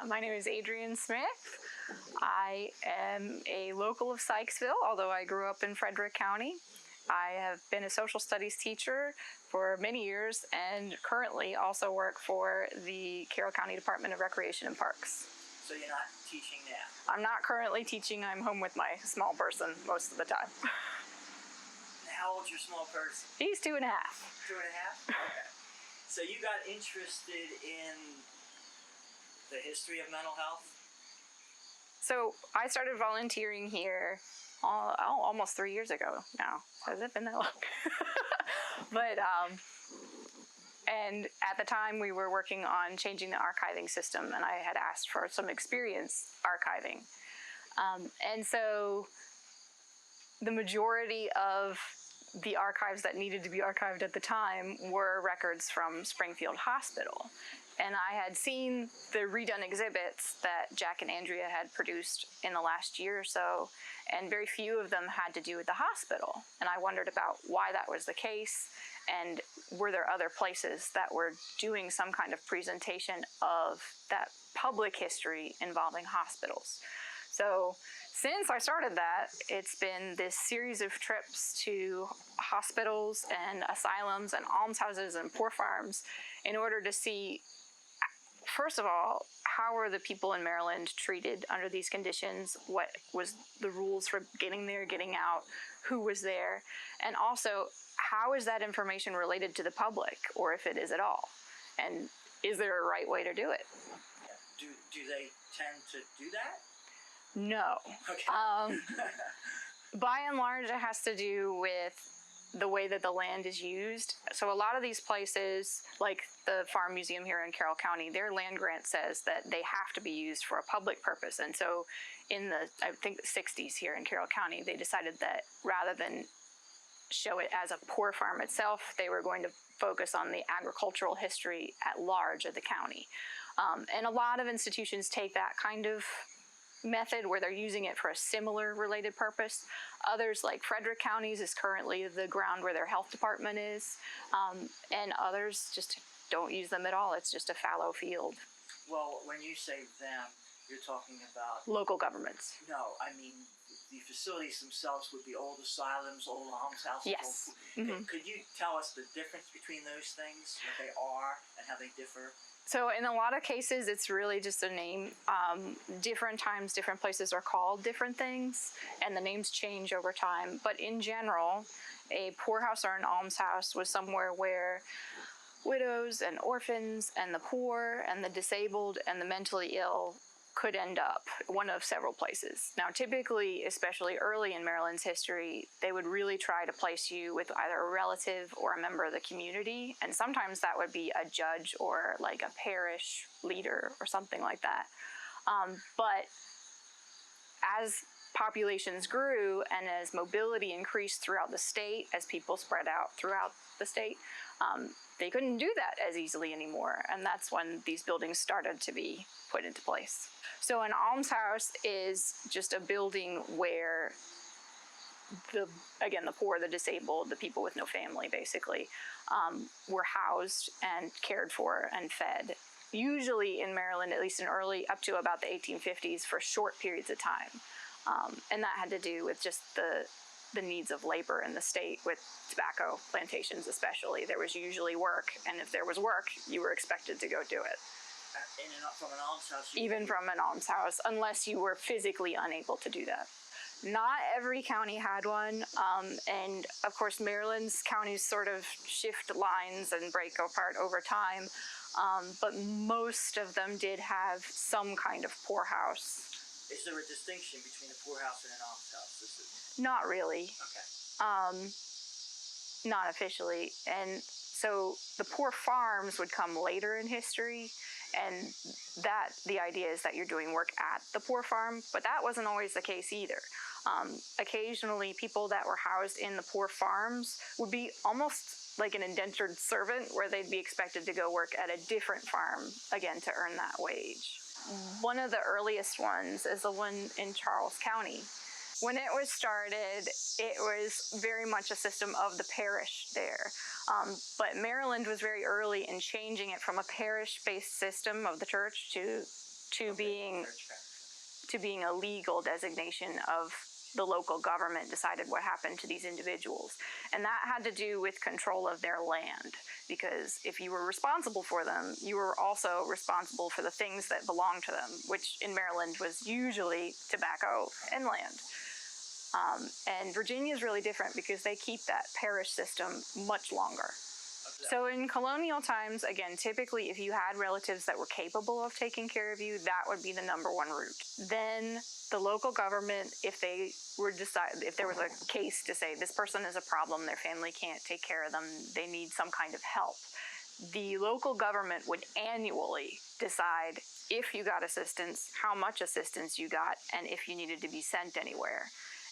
My name is Adrienne Smith. I am a local of Sykesville, although I grew up in Frederick County. I have been a social studies teacher for many years and currently also work for the Carroll County Department of Recreation and Parks. So you're not teaching now? I'm not currently teaching. I'm home with my small person most of the time. How old's your small person? He's 2.5. 2.5? Okay. So you got interested in the history of mental health? So I started volunteering here almost 3 years ago now. Has it been that long? But, and at the time we were working on changing the archiving system, and I had asked for some experience archiving. And so the majority of the archives that needed to be archived at the time were records from Springfield Hospital. And I had seen the redone exhibits that Jack and Andrea had produced in the last year or so, and very few of them had to do with the hospital. And I wondered about why that was the case, and were there other places that were doing some kind of presentation of that public history involving hospitals. So since I started that, it's been this series of trips to hospitals and asylums and almshouses and poor farms in order to see, first of all, how were the people in Maryland treated under these conditions? What was the rules for getting there, getting out? Who was there? And also, how is that information related to the public, or if it is at all? And is there a right way to do it? Do they tend to do that? No. Okay. By and large, it has to do with the way that the land is used. So a lot of these places, like the Farm Museum here in Carroll County, their land grant says that they have to be used for a public purpose. And so in the, I think the 60s here in Carroll County, they decided that rather than show it as a poor farm itself, they were going to focus on the agricultural history at large of the county. And a lot of institutions take that kind of method where they're using it for a similar related purpose. Others, like Frederick County's, is currently the ground where their health department is, and others just don't use them at all. It's just a fallow field. Well, when you say them, you're talking about local governments. No, I mean the facilities themselves would be old asylums, old almshouses. Yes. Could you tell us the difference between those things, what they are and how they differ? So in a lot of cases, it's really just a name. Different times, different places are called different things, and the names change over time. But in general, a poorhouse or an almshouse was somewhere where widows and orphans and the poor and the disabled and the mentally ill could end up, one of several places. Now, typically, especially early in Maryland's history, they would really try to place you with either a relative or a member of the community, and sometimes that would be a judge or like a parish leader or something like that. But as populations grew and as mobility increased throughout the state, as people spread out throughout the state, they couldn't do that as easily anymore, and that's when these buildings started to be put into place. So an almshouse is just a building where the poor, the disabled, the people with no family, basically, were housed and cared for and fed. Usually in Maryland, at least in early, up to about the 1850s, for short periods of time. And that had to do with just the needs of labor in the state, with tobacco plantations especially. There was usually work, and if there was work, you were expected to go do it. From an almshouse? Even from an almshouse, unless you were physically unable to do that. Not every county had one, and of course Maryland's counties sort of shift lines and break apart over time, but most of them did have some kind of poorhouse. Is there a distinction between a poorhouse and an almshouse? Not really. Okay. Not officially. And so the poor farms would come later in history, and that the idea is that you're doing work at the poor farm, but that wasn't always the case either. Occasionally, people that were housed in the poor farms would be almost like an indentured servant, where they'd be expected to go work at a different farm, again, to earn that wage. One of the earliest ones is the one in Carroll County. When it was started, it was very much a system of the parish there. But Maryland was very early in changing it from a parish-based system of the church to to being Church practice. to being a legal designation of the local government decided what happened to these individuals. And that had to do with control of their land, because if you were responsible for them, you were also responsible for the things that belonged to them, which in Maryland was usually tobacco and land. And Virginia is really different because they keep that parish system much longer. So in colonial times, again, typically if you had relatives that were capable of taking care of you, that would be the number one route. Then the local government, if there was a case to say this person is a problem, their family can't take care of them, they need some kind of help, the local government would annually decide if you got assistance, how much assistance you got, and if you needed to be sent anywhere.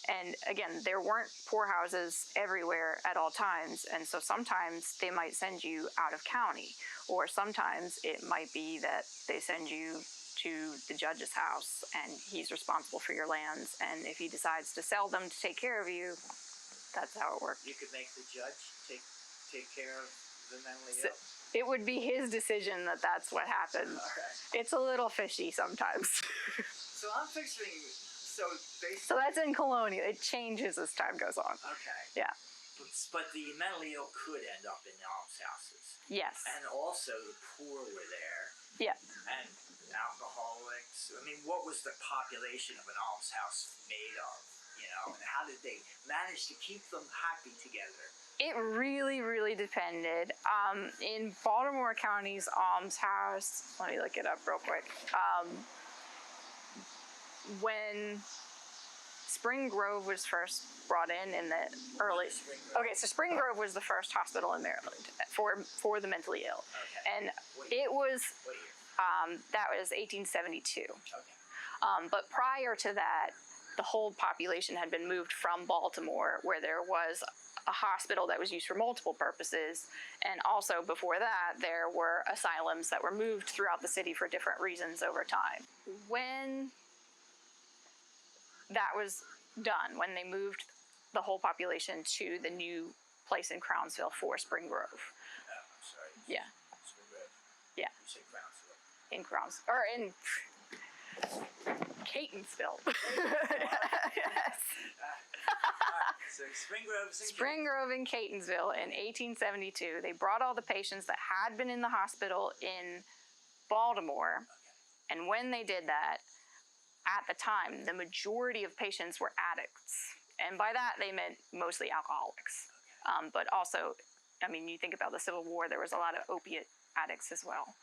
And again, there weren't poorhouses everywhere at all times, and so sometimes they might send you out of county, or sometimes it might be that they send you to the judge's house and he's responsible for your lands, and if he decides to sell them to take care of you, that's how it worked. You could make the judge take care of the mentally So ill. it would be his decision that that's what happened. All right. It's a little fishy sometimes. So I'm picturing, so basically. So that's in colonial. It changes as time goes on. Okay. Yeah. But the mentally ill could end up in almshouses. Yes. And also the poor were there. Yeah. And alcoholics. I mean, what was the population of an almshouse made of? You know, and how did they manage to keep them happy together? It really, really depended. In Baltimore County's almshouse, let me look it up real quick. When Spring Grove was first brought in the early. Okay, so Spring Grove was the first hospital in Maryland for the mentally ill, Okay. and it was What year? that was 1872. Okay. But prior to that, the whole population had been moved from Baltimore, where there was a hospital that was used for multiple purposes, and also before that there were asylums that were moved throughout the city for different reasons over time. When that was done, when they moved the whole population to the new place in Crownsville for Spring Grove. I'm sorry. Yeah. Spring Grove. Yeah. You said Crownsville. In Catonsville. Yes. So Spring Grove is in Spring Grove in Catonsville in 1872. They brought all the patients that had been in the hospital in Baltimore, and when they did that, at the time, the majority of patients were addicts. And by that, they meant mostly alcoholics. But also, I mean, you think about the Civil War, there was a lot of opiate addicts as well.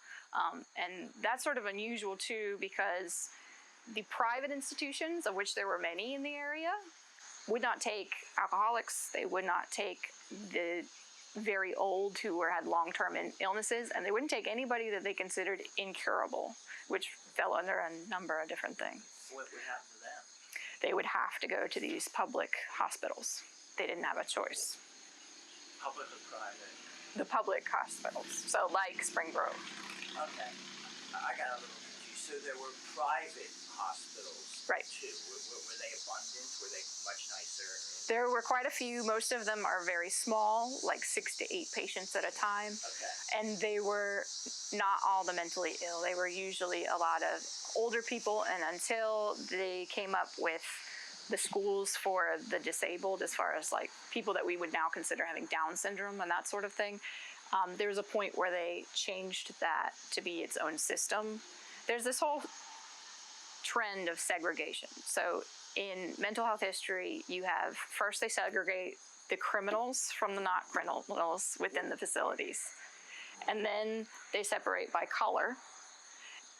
And that's sort of unusual too, because the private institutions, of which there were many in the area, would not take alcoholics. They would not take the very old who had long-term illnesses, and they wouldn't take anybody that they considered incurable, which fell under a number of different things. What would happen to them? They would have to go to these public hospitals. They didn't have a choice. Public or private? The public hospitals, so like Spring Grove. Okay. I got a little confused. So there were private hospitals, Right. too. Were they abundant? Were they much nicer? There were quite a few. Most of them are very small, like 6 to 8 patients at a time. Okay. And they were not all the mentally ill. They were usually a lot of older people, and until they came up with the schools for the disabled, as far as like people that we would now consider having Down syndrome and that sort of thing, there was a point where they changed that to be its own system. There's this whole trend of segregation. So in mental health history, you have, first they segregate the criminals from the not criminals within the facilities. And then they separate by color.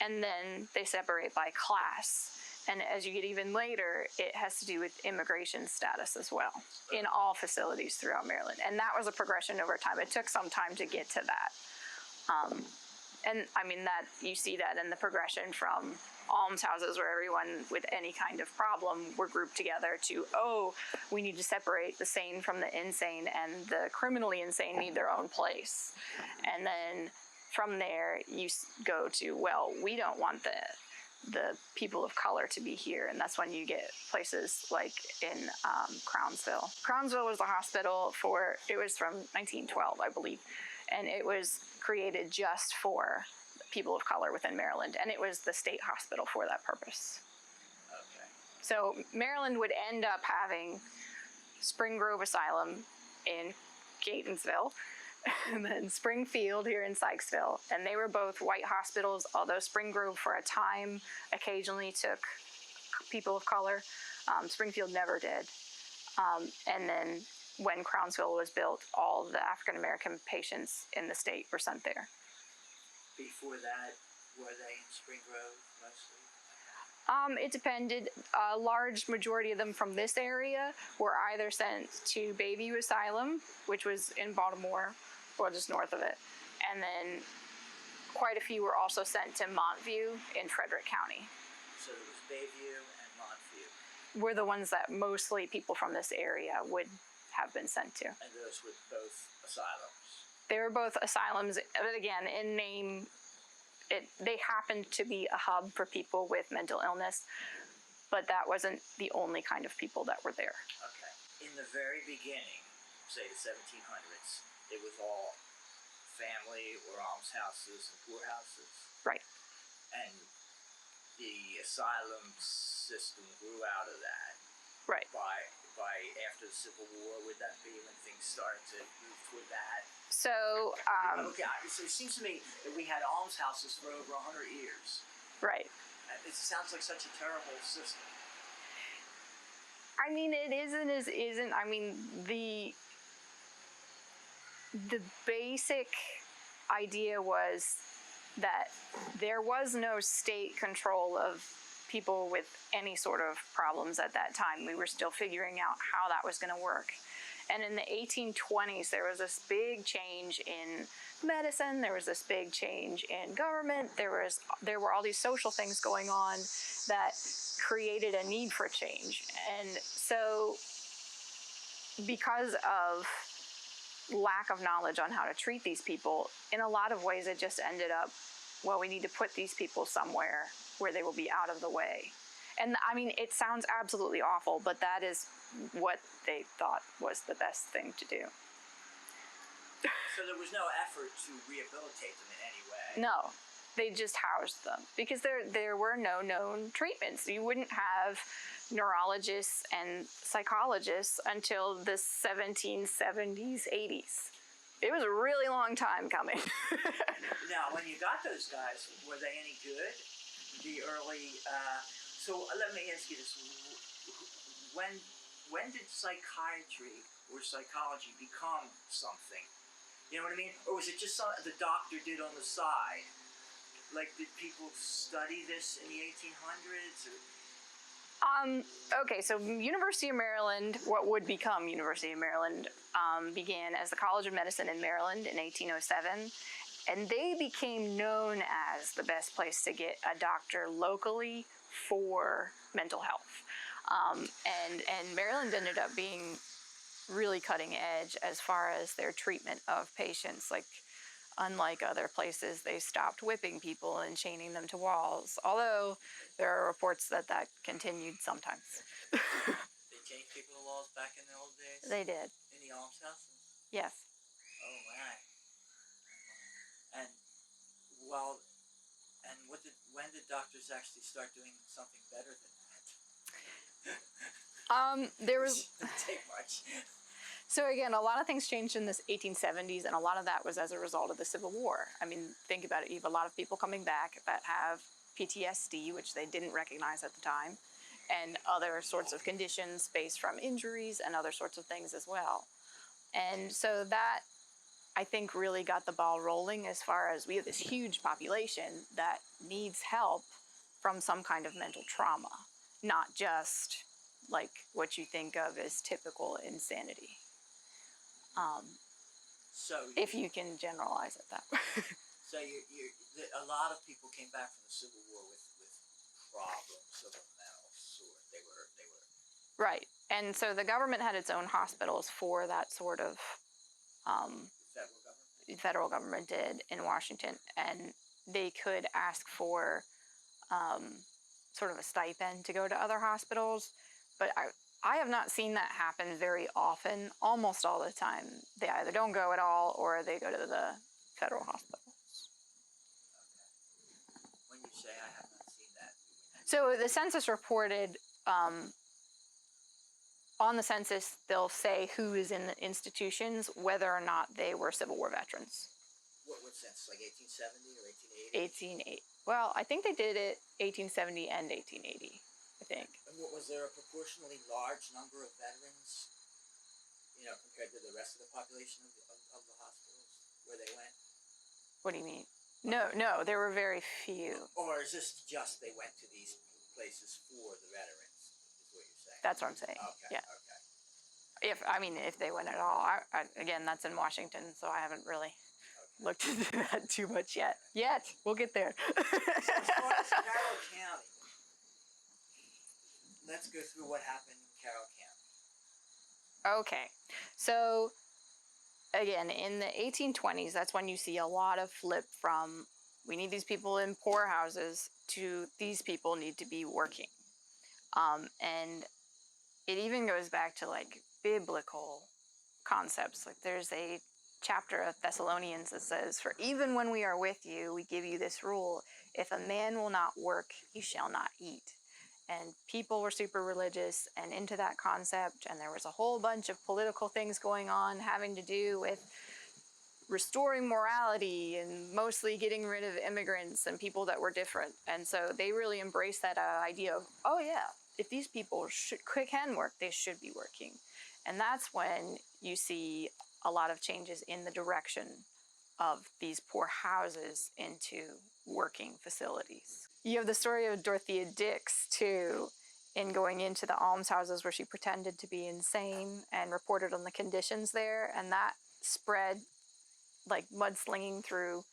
And then they separate by class. And as you get even later, it has to do with immigration status as well in all facilities throughout Maryland. And that was a progression over time. It took some time to get to that. And I mean, that you see that in the progression from almshouses, where everyone with any kind of problem were grouped together, to, oh, we need to separate the sane from the insane, and the criminally insane need their own place. And then from there, you go to, well, we don't want the people of color to be here, and that's when you get places like in Crownsville. Crownsville was the hospital it was from 1912, I believe, and it was created just for people of color within Maryland, and it was the state hospital for that purpose. Okay. So Maryland would end up having Spring Grove Asylum in Catonsville, and then Springfield here in Sykesville, and they were both white hospitals, although Spring Grove for a time occasionally took people of color. Springfield never did. And then when Crownsville was built, all the African American patients in the state were sent there. Before that, were they in Spring Grove mostly? It depended. A large majority of them from this area were either sent to Bayview Asylum, which was in Baltimore, or just north of it. And then quite a few were also sent to Montview in Frederick County. So there was Bayview and Montview. Were the ones that mostly people from this area would have been sent to. And those were both asylums? They were both asylums, but again, in name, they happened to be a hub for people with mental illness, but that wasn't the only kind of people that were there. Okay. In the very beginning, say the 1700s, it was all family or almshouses and poorhouses. Right. And the asylum system grew out of that. Right. By after the Civil War, would that be when things started to move toward that? So, Okay, so it seems to me that we had almshouses for over 100 years. right. It sounds like such a terrible system. I mean, it isn't. I mean, the basic idea was that there was no state control of people with any sort of problems at that time. We were still figuring out how that was going to work. And in the 1820s, there was this big change in medicine. There was this big change in government. There were all these social things going on that created a need for change. And so because of lack of knowledge on how to treat these people, in a lot of ways it just ended up, well, we need to put these people somewhere where they will be out of the way. And I mean, it sounds absolutely awful, but that is what they thought was the best thing to do. So there was no effort to rehabilitate them in any way? No, they just housed them because there were no known treatments. You wouldn't have neurologists and psychologists until the 1770s, 80s. It was a really long time coming. Now, when you got those guys, were they any good? The early, so let me ask you this. When did psychiatry or psychology become something? You know what I mean? Or was it just something the doctor did on the side? Like, did people study this in the 1800s? Or? Okay, so University of Maryland, what would become University of Maryland, began as the College of Medicine in Maryland in 1807. And they became known as the best place to get a doctor locally for mental health. And Maryland ended up being really cutting edge as far as their treatment of patients. Like, unlike other places, they stopped whipping people and chaining them to walls, although there are reports that continued sometimes. They changed people to walls back in the old days? They did. In the almshouses? Yes. Oh, my. And when did doctors actually start doing something better than that? There was. Didn't take much. So again, a lot of things changed in the 1870s, and a lot of that was as a result of the Civil War. I mean, think about it. You have a lot of people coming back that have PTSD, which they didn't recognize at the time, and other sorts of conditions based from injuries and other sorts of things as well. And so that, I think, really got the ball rolling as far as we have this huge population that needs help from some kind of mental trauma, not just like what you think of as typical insanity. So if you can generalize it that way. So a lot of people came back from the Civil War with problems of a mental sort. They were Right, and so the government had its own hospitals for that sort of. Federal government. Federal government did in Washington, and they could ask for sort of a stipend to go to other hospitals, but I have not seen that happen very often. Almost all the time, they either don't go at all or they go to the federal hospitals. So the census reported, on the census, they'll say who is in the institutions, whether or not they were Civil War veterans. What census, like 1870 or 1880? 1880. Well, I think they did it 1870 and 1880, I think. And what, was there a proportionally large number of veterans, you know, compared to the rest of the population of the hospitals where they went? What do you mean? No, there were very few. Or is this just they went to these places for the veterans, is what you're saying? That's what I'm saying. Okay, Yeah. okay. If they went at all. Again, that's in Washington, so I haven't really looked into that too much yet. We'll get there. So as far as Carroll County, let's go through what happened in Carroll County. Okay, so again, in the 1820s, that's when you see a lot of flip from we need these people in poor houses to these people need to be working. And it even goes back to like biblical concepts. Like there's a chapter of Thessalonians that says, "For even when we are with you, we give you this rule: if a man will not work, he shall not eat." And people were super religious and into that concept, and there was a whole bunch of political things going on having to do with restoring morality and mostly getting rid of immigrants and people that were different. And so they really embraced that idea of, oh yeah, if these people can work, they should be working. And that's when you see a lot of changes in the direction of these poor houses into working facilities. You have the story of Dorothea Dix, too, in going into the almshouses where she pretended to be insane and reported on the conditions there, and that spread like mudslinging through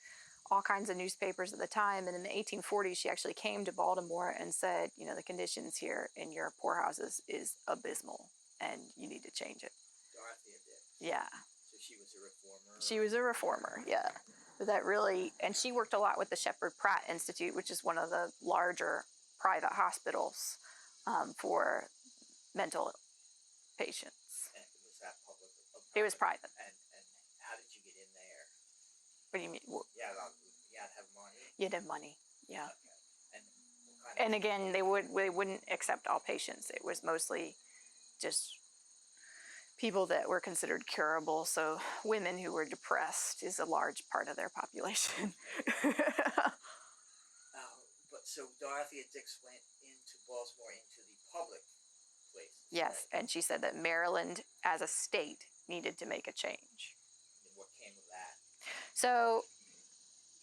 all kinds of newspapers at the time. And in the 1840s, she actually came to Baltimore and said, you know, the conditions here in your poorhouses is abysmal, and you need to change it. Dorothea Dix. Yeah. So she was a reformer? She was a reformer, yeah. That really, and she worked a lot with the Shepherd Pratt Institute, which is one of the larger private hospitals for mental patients. And was that public? It was private. And how did you get in there? What do you mean? Well, You had to have money? you had to have money, yeah. Okay. And what kind And again, they wouldn't accept all patients. It was mostly just people that were considered curable. So women who were depressed is a large part of their population. But so Dorothea Dix went into Baltimore into the public place. Yes, right? and she said that Maryland as a state needed to make a change. And what came of that? So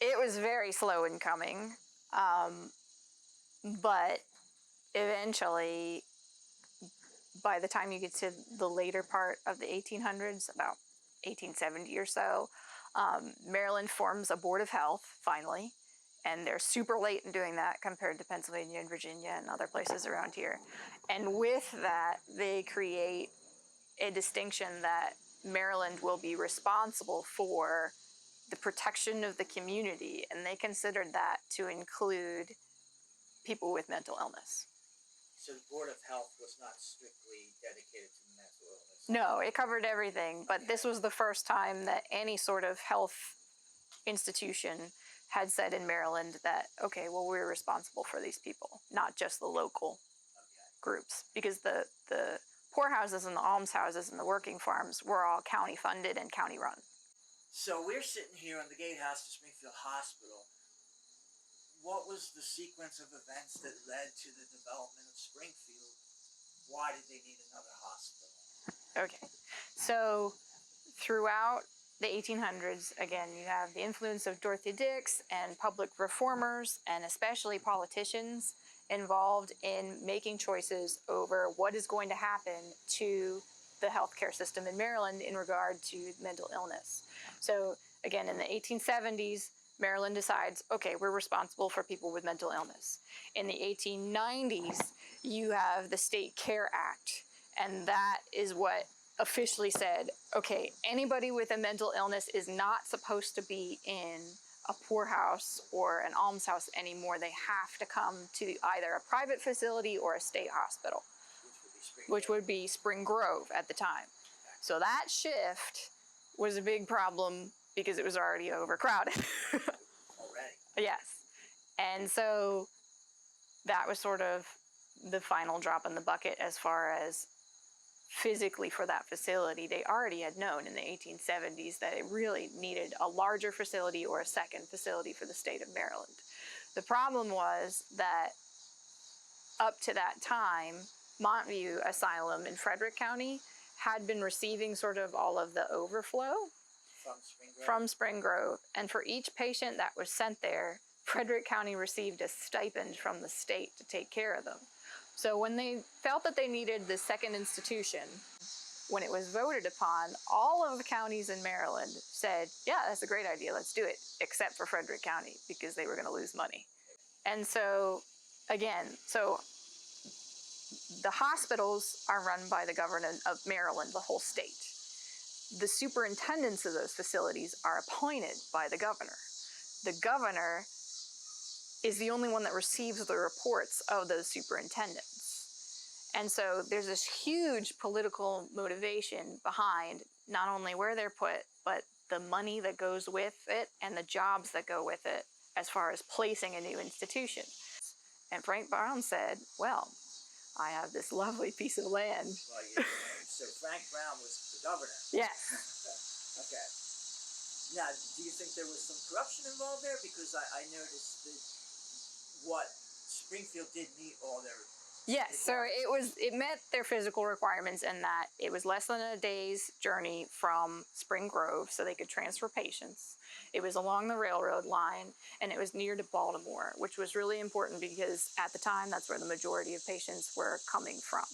it was very slow in coming, but eventually, by the time you get to the later part of the 1800s, about 1870 or so, Maryland forms a Board of Health, finally, and they're super late in doing that compared to Pennsylvania and Virginia and other places around here. And with that, they create a distinction that Maryland will be responsible for the protection of the community, and they considered that to include people with mental illness. So the Board of Health was not strictly dedicated to mental illness? No, it covered everything, but this was the first time that any sort of health institution had said in Maryland that, okay, well, we're responsible for these people, not just the local groups, because the poorhouses and the almshouses and the working farms were all county funded and county run. So we're sitting here in the gatehouse of Springfield Hospital. What was the sequence of events that led to the development of Springfield? Why did they need another hospital? Okay, so throughout the 1800s, again, you have the influence of Dorothea Dix and public reformers, and especially politicians, involved in making choices over what is going to happen to the healthcare system in Maryland in regard to mental illness. So again, in the 1870s, Maryland decides, okay, we're responsible for people with mental illness. In the 1890s, you have the State Care Act, and that is what officially said, okay, anybody with a mental illness is not supposed to be in a poorhouse or an almshouse anymore. They have to come to either a private facility or a state hospital, which would be Spring Grove at the time. So that shift was a big problem because it was already overcrowded. Already? Yes. And so that was sort of the final drop in the bucket as far as physically for that facility. They already had known in the 1870s that it really needed a larger facility or a second facility for the state of Maryland. The problem was that up to that time, Montview Asylum in Frederick County had been receiving sort of all of the overflow from Spring Grove. And for each patient that was sent there, Frederick County received a stipend from the state to take care of them. So when they felt that they needed the second institution, when it was voted upon, all of the counties in Maryland said, yeah, that's a great idea, let's do it, except for Frederick County, because they were going to lose money. And so, again, the hospitals are run by the government of Maryland, the whole state. The superintendents of those facilities are appointed by the governor. The governor is the only one that receives the reports of those superintendents. And so there's this huge political motivation behind not only where they're put, but the money that goes with it and the jobs that go with it as far as placing a new institution. And Frank Brown said, well, I have this lovely piece of land. Well, yeah. So Frank Brown was the governor. Yes. Okay. Now, do you think there was some corruption involved there? Because I noticed that what Springfield did meet all their... Yes, so it met their physical requirements in that it was less than a day's journey from Spring Grove, so they could transfer patients. It was along the railroad line, and it was near to Baltimore, which was really important because at the time, that's where the majority of patients were coming from.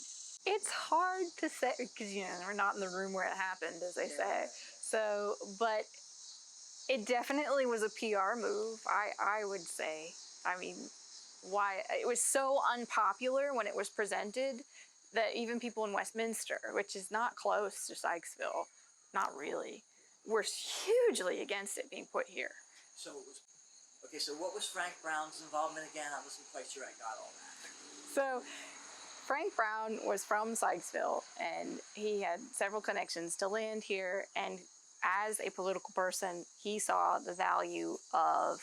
It's hard to say, because, you know, we're not in the room where it happened, as they say. So, but it definitely was a PR move, I would say. I mean, why it was so unpopular when it was presented that even people in Westminster, which is not close to Sykesville, not really, were hugely against it being put here. So it was, okay, so what was Frank Brown's involvement again? I wasn't quite sure I got all that. So Frank Brown was from Sykesville, and he had several connections to land here, and as a political person, he saw the value of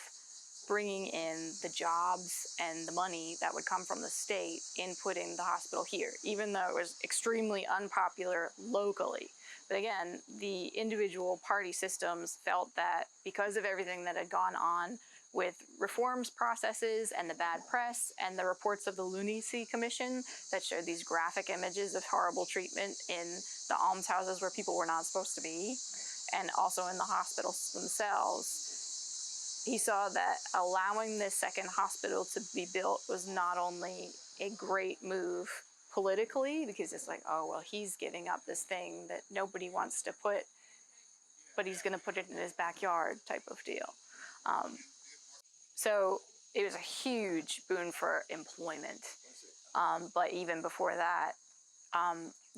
bringing in the jobs and the money that would come from the state in putting the hospital here, even though it was extremely unpopular locally. But again, the individual party systems felt that because of everything that had gone on with reforms processes and the bad press and the reports of the Lunacy Commission that showed these graphic images of horrible treatment in the almshouses where people were not supposed to be, and also in the hospitals themselves, he saw that allowing this second hospital to be built was not only a great move politically, because it's like, oh, well, he's giving up this thing that nobody wants to put, but he's going to put it in his backyard type of deal. So it was a huge boon for employment. But even before that,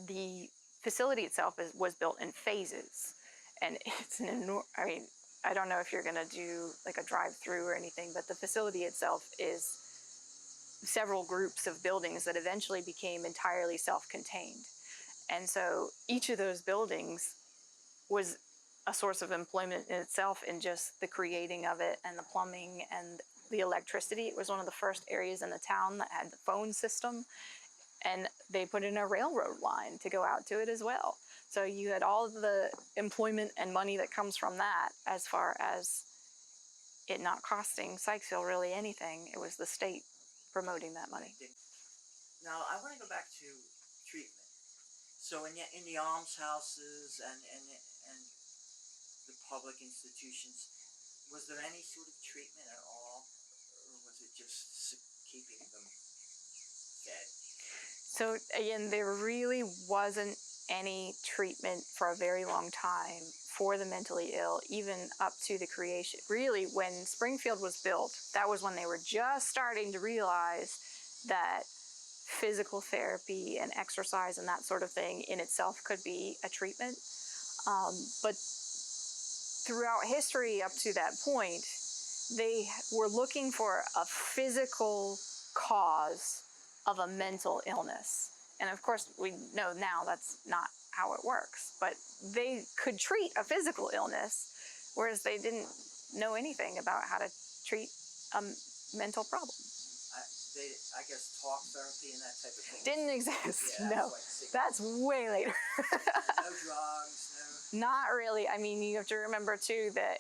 the facility itself was built in phases. And it's an enormous, I mean, I don't know if you're going to do like a drive-through or anything, but the facility itself is several groups of buildings that eventually became entirely self-contained. And so each of those buildings was a source of employment in itself, in just the creating of it and the plumbing and the electricity. It was one of the first areas in the town that had the phone system, and they put in a railroad line to go out to it as well. So you had all of the employment and money that comes from that, as far as it not costing Sykesville really anything. It was the state promoting that money. Now, I want to go back to treatment. So in the almshouses and the public institutions, was there any sort of treatment at all? Or was it just keeping them fed? So again, there really wasn't any treatment for a very long time for the mentally ill, even up to the creation. Really, when Springfield was built, that was when they were just starting to realize that physical therapy and exercise and that sort of thing in itself could be a treatment. But throughout history up to that point, they were looking for a physical cause of a mental illness. And of course, we know now that's not how it works, but they could treat a physical illness, whereas they didn't know anything about how to treat a mental problem. they, I guess, talk therapy and that type of thing. Didn't exist. Yeah, No, that's way later. No drugs, no. Not really. I mean, you have to remember too that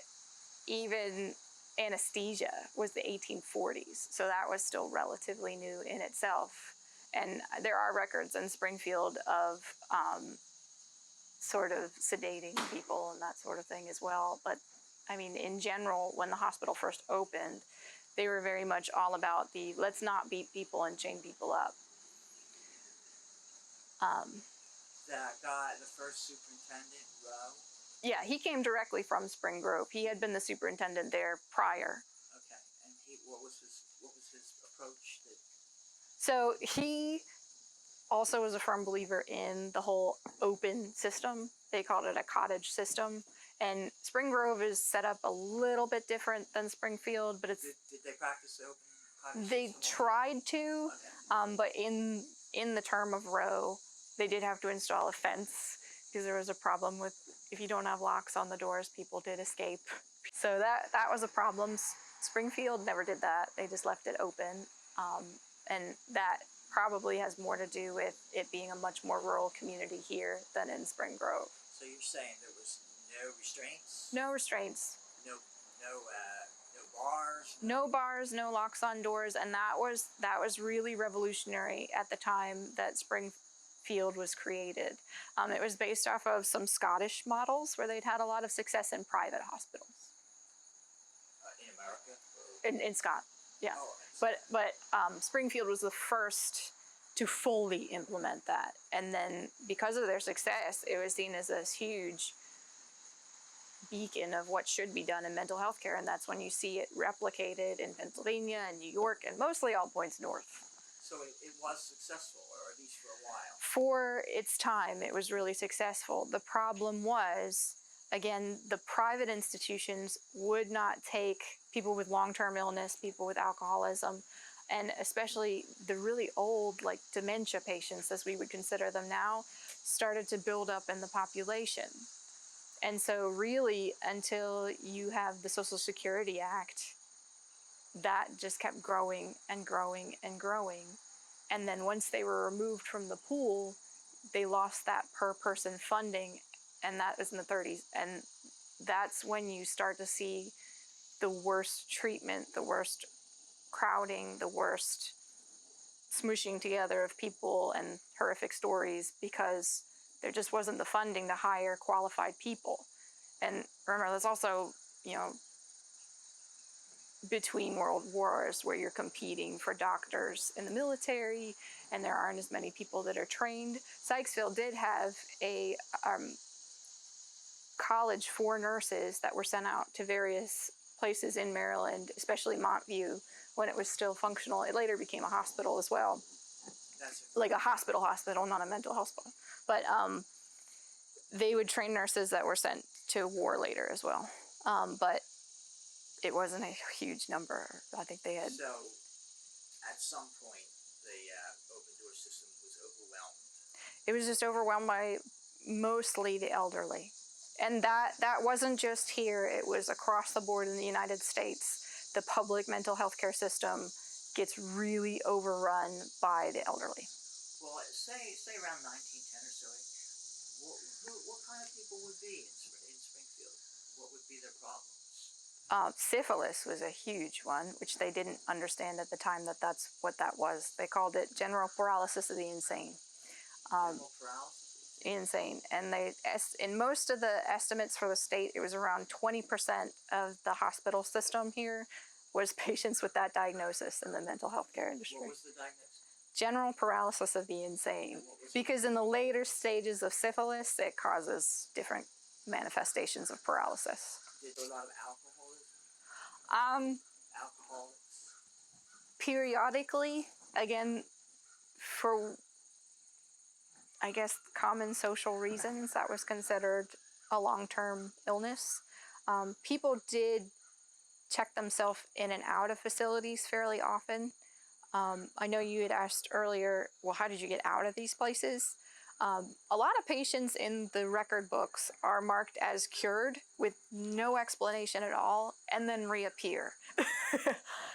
even anesthesia was the 1840s, so that was still relatively new in itself. And there are records in Springfield of sort of sedating people and that sort of thing as well. But I mean, in general, when the hospital first opened, they were very much all about the let's not beat people and chain people up. That guy, the first superintendent, Rowe. Yeah, he came directly from Spring Grove. He had been the superintendent there prior. Okay, and what was his approach? So he also was a firm believer in the whole open system. They called it a cottage system. And Spring Grove is set up a little bit different than Springfield, but it's... Did they practice the open cottage They system? tried to, Okay. but in the term of Roe, they did have to install a fence because there was a problem with, if you don't have locks on the doors, people did escape. So that was a problem. Springfield never did that. They just left it open. And that probably has more to do with it being a much more rural community here than in Spring Grove. So you're saying there was no restraints? No restraints. No bars? No bars, no locks on doors, and that was really revolutionary at the time that Springfield was created. It was based off of some Scottish models where they'd had a lot of success in private hospitals. In America? In Scotland, yeah. Oh, But Springfield was the first to fully implement that. And then because of their success, it was seen as this huge beacon of what should be done in mental health care. And that's when you see it replicated in Pennsylvania and New York and mostly all points north. So it was successful, or at least for a while. For its time, it was really successful. The problem was, again, the private institutions would not take people with long-term illness, people with alcoholism, and especially the really old, like dementia patients, as we would consider them now, started to build up in the population. And so really, until you have the Social Security Act, that just kept growing and growing and growing. And then once they were removed from the pool, they lost that per person funding, and that was in the 30s. And that's when you start to see the worst treatment, the worst crowding, the worst smooshing together of people and horrific stories, because there just wasn't the funding to hire qualified people. And remember, there's also, between world wars where you're competing for doctors in the military and there aren't as many people that are trained. Sykesville did have a college for nurses that were sent out to various places in Maryland, especially Montview, when it was still functional. It later became a hospital as well. Like a hospital, not a mental hospital. But they would train nurses that were sent to war later as well. But it wasn't a huge number. I think they had... So, at some point, the open door system was overwhelmed. It was just overwhelmed by mostly the elderly. And that wasn't just here. It was across the board in the United States. The public mental health care system gets really overrun by the elderly. Well, say around 1910 or so, what kind of people would be in Springfield? What would be their problems? Syphilis was a huge one, which they didn't understand at the time that's what that was. They called it general paralysis of the insane. General paralysis? Insane. And in most of the estimates for the state, it was around 20% of the hospital system here was patients with that diagnosis in the mental health care industry. What was the diagnosis? General paralysis of the insane. Because in the later stages of syphilis, it causes different manifestations of paralysis. Did a lot of alcoholism? Alcoholics? Periodically, again, for, I guess, common social reasons, that was considered a long-term illness. People did check themselves in and out of facilities fairly often. I know you had asked earlier, well, how did you get out of these places? A lot of patients in the record books are marked as cured with no explanation at all and then reappear.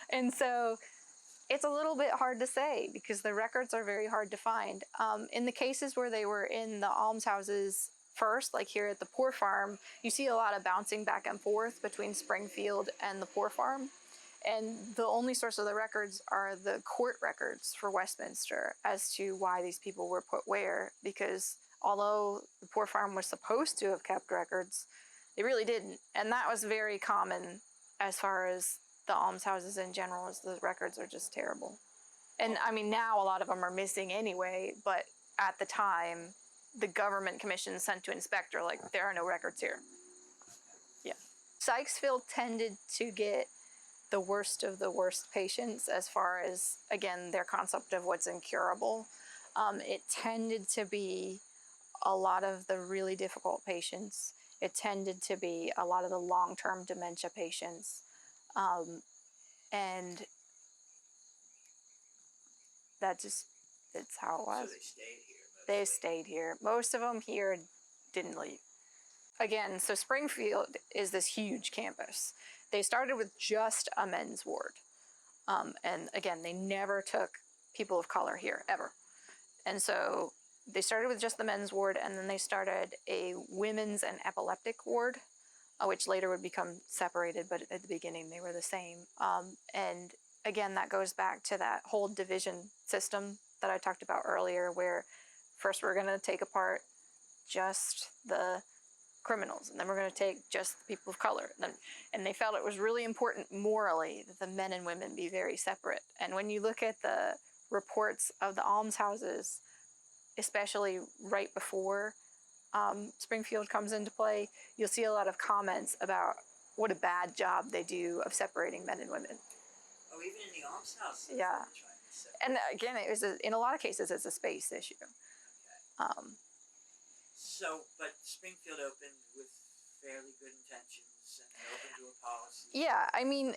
And so It's a little bit hard to say because the records are very hard to find. In the cases where they were in the almshouses first, like here at the Poor Farm, you see a lot of bouncing back and forth between Springfield and the Poor Farm. And the only source of the records are the court records for Westminster as to why these people were put where, because although the Poor Farm was supposed to have kept records, they really didn't. And that was very common as far as the almshouses in general, as the records are just terrible. And I mean, now a lot of them are missing anyway, but at the time, the government commission sent to inspector, like, there are no records here. Yeah. Sykesville tended to get the worst of the worst patients as far as, again, their concept of what's incurable. It tended to be a lot of the really difficult patients. It tended to be a lot of the long-term dementia patients. And that just, it's how it was. So they stayed here. They stayed here. Most of them here didn't leave. Again, so Springfield is this huge campus. They started with just a men's ward. And again, they never took people of color here, ever. And so they started with just the men's ward, and then they started a women's and epileptic ward, which later would become separated, but at the beginning they were the same. And again, that goes back to that whole division system that I talked about earlier, where first we're going to take apart just the criminals, and then we're going to take just the people of color. And they felt it was really important morally that the men and women be very separate. And when you look at the reports of the almshouses, especially right before Springfield comes into play, you'll see a lot of comments about what a bad job they do of separating men and women. Oh, even in the almshouses? Yeah. And again, it was in a lot of cases, it's a space issue. Okay. So, but Springfield opened with fairly good intentions and open to a policy. Yeah, I mean,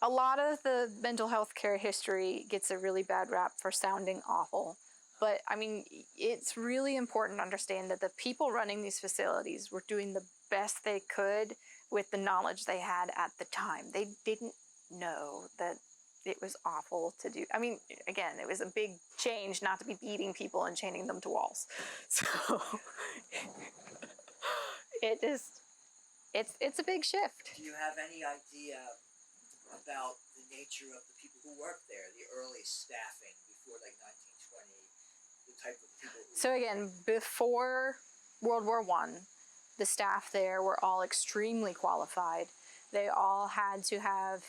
a lot of the mental health care history gets a really bad rap for sounding awful. But I mean, it's really important to understand that the people running these facilities were doing the best they could with the knowledge they had at the time. They didn't know that it was awful to do. I mean, again, it was a big change not to be beating people and chaining them to walls. So it's a big shift. Do you have any idea about the nature of the people who worked there, the early staffing before like 1920, the type of people who... So again, before World War I, the staff there were all extremely qualified. They all had to have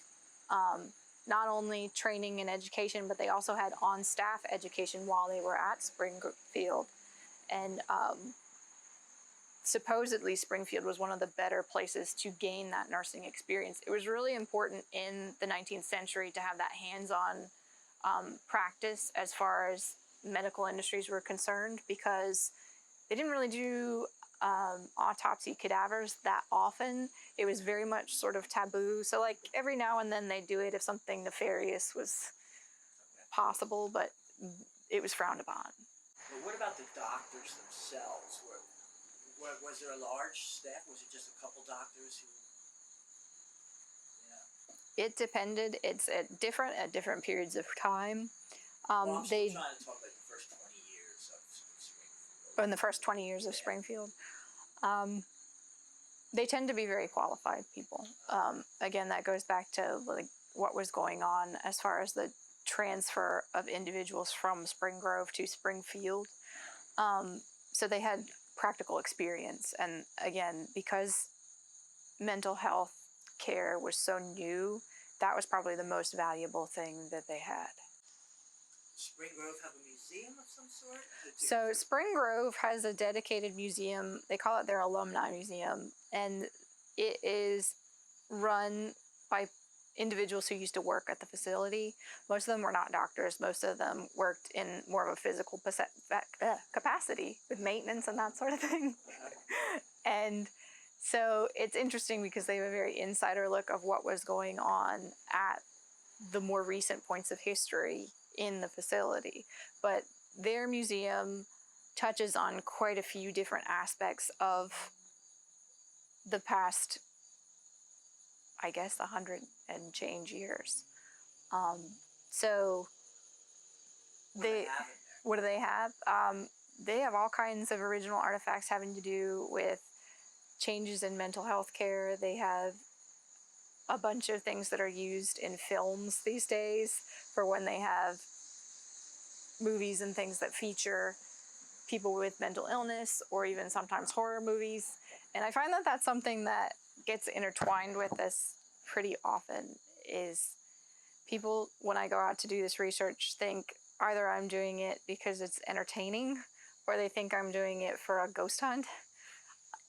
not only training and education, but they also had on-staff education while they were at Springfield. And supposedly Springfield was one of the better places to gain that nursing experience. It was really important in the 19th century to have that hands-on practice as far as medical industries were concerned, because they didn't really do autopsy cadavers that often. It was very much sort of taboo. So like every now and then they'd do it if something nefarious was possible, but it was frowned upon. But what about the doctors themselves? Was there a large staff? Was it just a couple doctors who... Yeah. It depended. It's at different periods of time. Well, I'm still trying to talk about the first 20 years of Springfield. In the first 20 years of Springfield. They tend to be very qualified people. Again, that goes back to like what was going on as far as the transfer of individuals from Spring Grove to Springfield. So they had practical experience. And again, because mental health care was so new, that was probably the most valuable thing that they had. Spring Grove have a museum of some sort? So Spring Grove has a dedicated museum. They call it their alumni museum, and it is run by individuals who used to work at the facility. Most of them were not doctors. Most of them worked in more of a physical capacity with maintenance and that sort of thing. And so it's interesting because they have a very insider look of what was going on at the more recent points of history in the facility. But their museum touches on quite a few different aspects of the past, I guess, 100 and change years. So What do they have in there? what do they have? They have all kinds of original artifacts having to do with changes in mental health care. They have a bunch of things that are used in films these days for when they have movies and things that feature people with mental illness, or even sometimes horror movies. And I find that that's something that gets intertwined with this pretty often. Is people, when I go out to do this research, think either I'm doing it because it's entertaining, or they think I'm doing it for a ghost hunt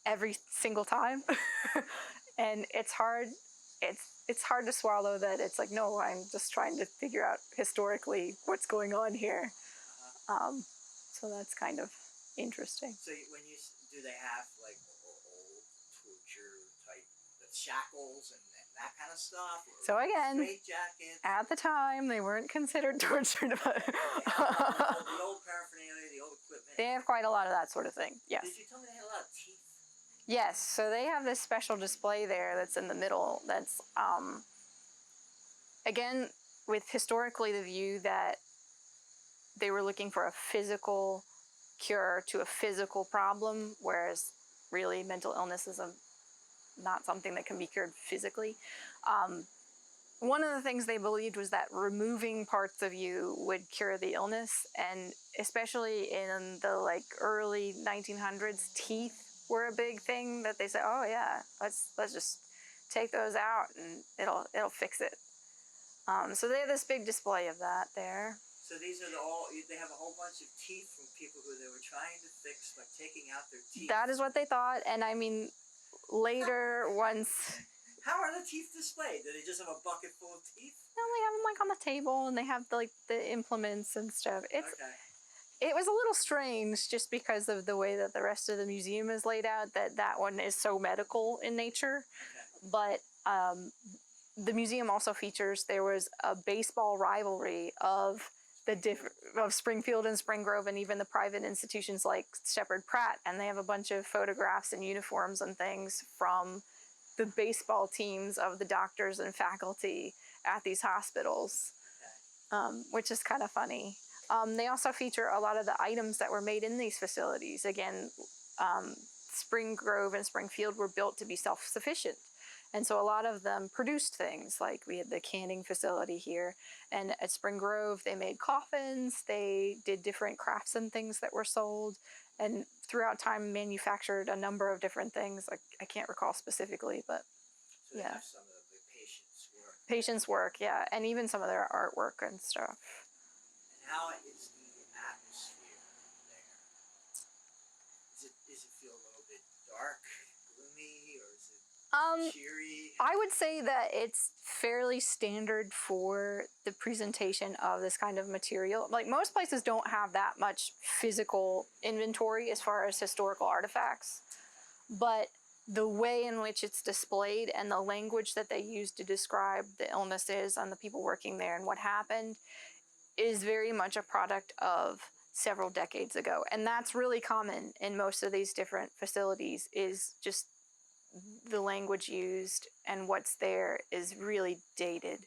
every single time. And it's hard to swallow that it's like, no, I'm just trying to figure out historically what's going on here. So that's kind of interesting. So do they have like old torture type shackles and that kind of stuff? Or So again, straitjackets? at the time, they weren't considered torture. The old paraphernalia, the old equipment. They have quite a lot of that sort of thing, yes. Did you tell me they had a lot of teeth? Yes, so they have this special display there that's in the middle that's, again, with historically the view that they were looking for a physical cure to a physical problem, whereas really mental illness is not something that can be cured physically. One of the things they believed was that removing parts of you would cure the illness, and especially in the early 1900s, teeth were a big thing that they said, oh yeah, let's just take those out and it'll fix it. So they have this big display of that there. So these are they have a whole bunch of teeth from people who they were trying to fix by taking out their teeth. That is what they thought, and I mean, later once... How are the teeth displayed? Do they just have a bucket full of teeth? No, they have them on the table, and they have the implements and stuff. Okay. It was a little strange just because of the way that the rest of the museum is laid out, that one is so medical in nature. Okay. But the museum also features, there was a baseball rivalry of Springfield and Spring Grove, and even the private institutions like Shepherd Pratt, and they have a bunch of photographs and uniforms and things from the baseball teams of the doctors and faculty at these hospitals, which is kind of funny. They also feature a lot of the items that were made in these facilities. Again, Spring Grove and Springfield were built to be self-sufficient. And so a lot of them produced things, like we had the canning facility here. And at Spring Grove, they made coffins, they did different crafts and things that were sold, and throughout time manufactured a number of different things. I can't recall specifically, but so yeah. Have some of the patients' work. Patients' work, yeah, and even some of their artwork and stuff. And how is the atmosphere there? Does it feel a little bit dark, gloomy, or is it cheery? I would say that it's fairly standard for the presentation of this kind of material. Like, most places don't have that much physical inventory as far as historical artifacts, but the way in which it's displayed and the language that they use to describe the illnesses and the people working there and what happened is very much a product of several decades ago. And that's really common in most of these different facilities, is just the language used and what's there is really dated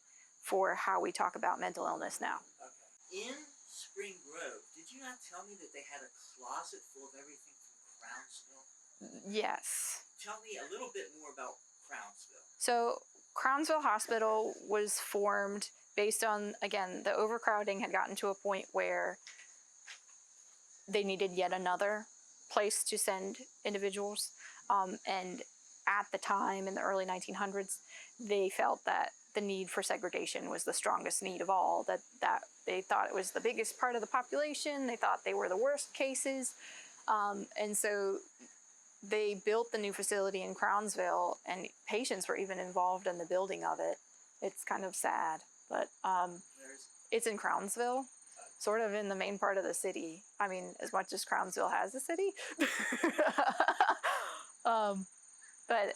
for how we talk about mental illness now. Okay. In Spring Grove, did you not tell me that they had a closet full of everything from Crownsville? Yes. Tell me a little bit more about Crownsville. So Crownsville Hospital was formed based on, again, the overcrowding had gotten to a point where they needed yet another place to send individuals. And at the time, in the early 1900s, they felt that the need for segregation was the strongest need of all, that they thought it was the biggest part of the population, they thought they were the worst cases, and so they built the new facility in Crownsville, and patients were even involved in the building of it. It's kind of sad, but it's in Crownsville, sort of in the main part of the city. I mean, as much as Crownsville has a city. But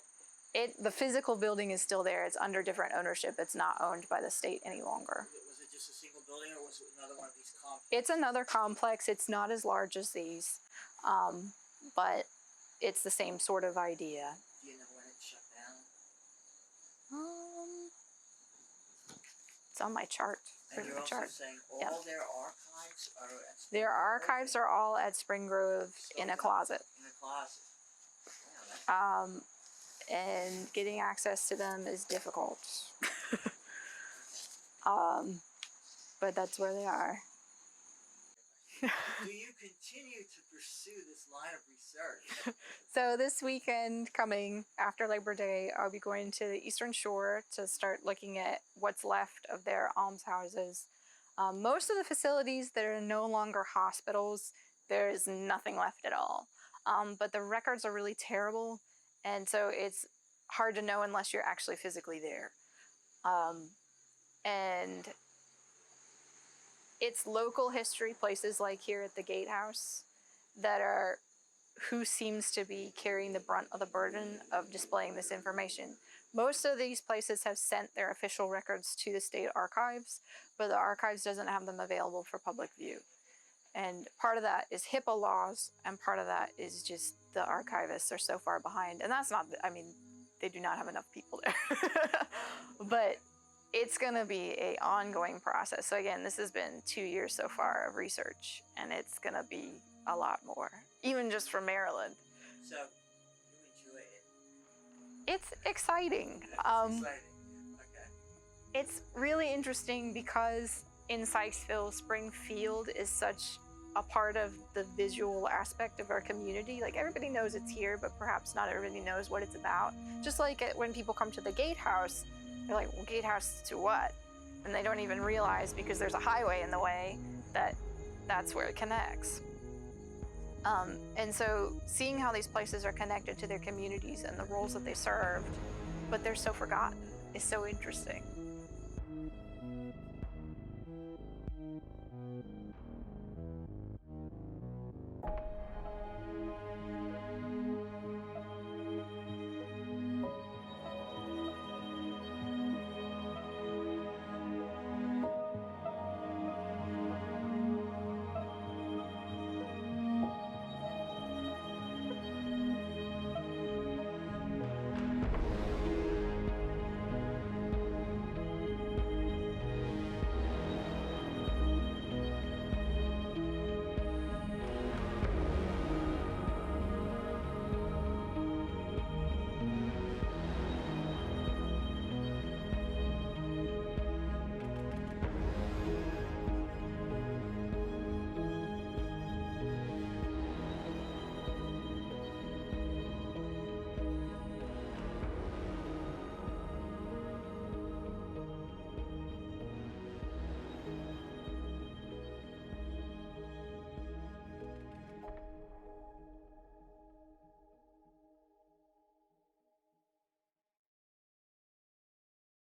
the physical building is still there. It's under different ownership. It's not owned by the state any longer. Was it just a single building, or was it another one of these complexes? It's another complex. It's not as large as these, but it's the same sort of idea. Do you know when it shut down? It's on my chart. And you're also saying all Yep. their archives are at Their archives are all at Spring Grove in a closet. in a closet. Wow, that's And getting access to them is difficult. But that's where they are. Do you continue to pursue this line of research? So this weekend coming after Labor Day, I'll be going to the Eastern Shore to start looking at what's left of their almshouses. Most of the facilities that are no longer hospitals, there is nothing left at all. But the records are really terrible, and so it's hard to know unless you're actually physically there. And it's local history, places like here at the Gatehouse, that are who seems to be carrying the brunt of the burden of displaying this information. Most of these places have sent their official records to the state archives, but the archives doesn't have them available for public view. And part of that is HIPAA laws, and part of that is just the archivists are so far behind. And that's not, I mean, they do not have enough people there. But it's gonna be an ongoing process. So again, this has been 2 years so far of research, and it's gonna be a lot more, even just for Maryland. So, you enjoy it? It's exciting. It's exciting. Okay. It's really interesting because in Sykesville, Springfield is such a part of the visual aspect of our community. Like, everybody knows it's here, but perhaps not everybody knows what it's about. Just like when people come to the Gatehouse, they're like, well, Gatehouse to what? And they don't even realize, because there's a highway in the way, that that's where it connects. And so seeing how these places are connected to their communities and the roles that they served, but they're so forgotten, is so interesting.